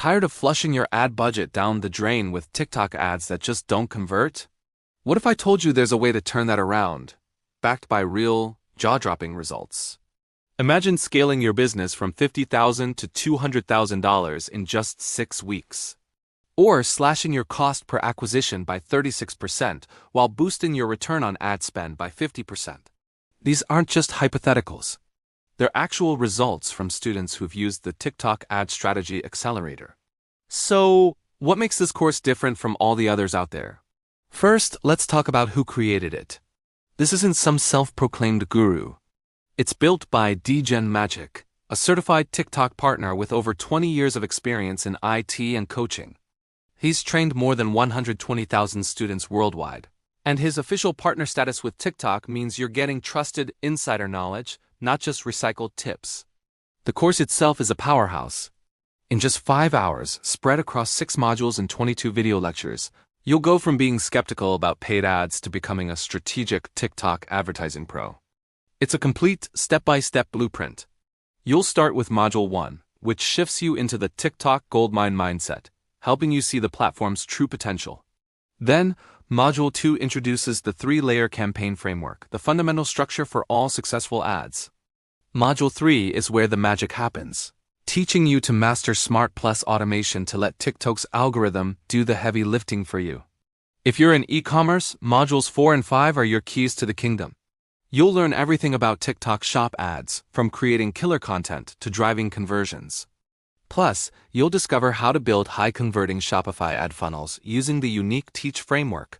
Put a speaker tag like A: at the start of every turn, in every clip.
A: Tired of flushing your ad budget down the drain with TikTok ads that just don't convert? What if I told you there's a way to turn that around, backed by real, jaw-dropping results? Imagine scaling your business from $50,000 to $200,000 in just 6 weeks. Or slashing your cost per acquisition by 36% while boosting your return on ad spend by 50%. These aren't just hypotheticals. They're actual results from students who've used the TikTok Ad Strategy Accelerator. So, what makes this course different from all the others out there? First, let's talk about who created it. This isn't some self-proclaimed guru. It's built by DGen Magic, a certified TikTok partner with over 20 years of experience in IT and coaching. He's trained more than 120,000 students worldwide, and his official partner status with TikTok means you're getting trusted insider knowledge, not just recycled tips. The course itself is a powerhouse. In just 5 hours, spread across 6 modules and 22 video lectures, you'll go from being skeptical about paid ads to becoming a strategic TikTok advertising pro. It's a complete step-by-step blueprint. You'll start with Module 1, which shifts you into the TikTok goldmine mindset, helping you see the platform's true potential. Then, Module 2 introduces the 3-layer campaign framework, the fundamental structure for all successful ads. Module 3 is where the magic happens, teaching you to master Smart Plus automation to let TikTok's algorithm do the heavy lifting for you. If you're in e-commerce, Modules 4 and 5 are your keys to the kingdom. You'll learn everything about TikTok Shop ads, from creating killer content to driving conversions. Plus, you'll discover how to build high-converting Shopify ad funnels using the unique Teach framework.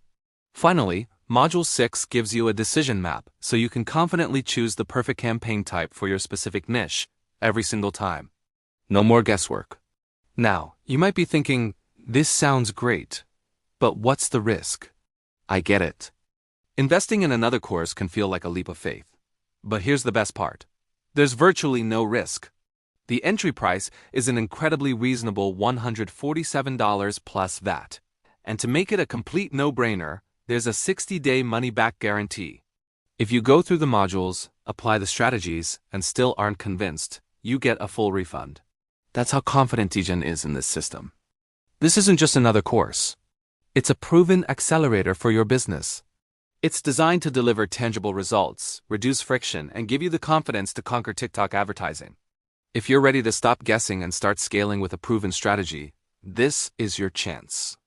A: Finally, Module 6 gives you a decision map so you can confidently choose the perfect campaign type for your specific niche every single time. No more guesswork. Now, you might be thinking, this sounds great, but what's the risk? I get it. Investing in another course can feel like a leap of faith. But here's the best part. There's virtually no risk. The entry price is an incredibly reasonable $147 plus VAT. And to make it a complete no-brainer, there's a 60-day money-back guarantee. If you go through the modules, apply the strategies, and still aren't convinced, you get a full refund. That's how confident DGen is in this system. This isn't just another course. It's a proven accelerator for your business. It's designed to deliver tangible results, reduce friction, and give you the confidence to conquer TikTok advertising. If you're ready to stop guessing and start scaling with a proven strategy, this is your chance.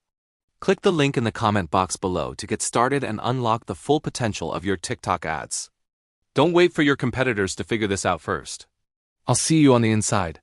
A: Click the link in the comment box below to get started and unlock the full potential of your TikTok ads. Don't wait for your competitors to figure this out first. I'll see you on the inside.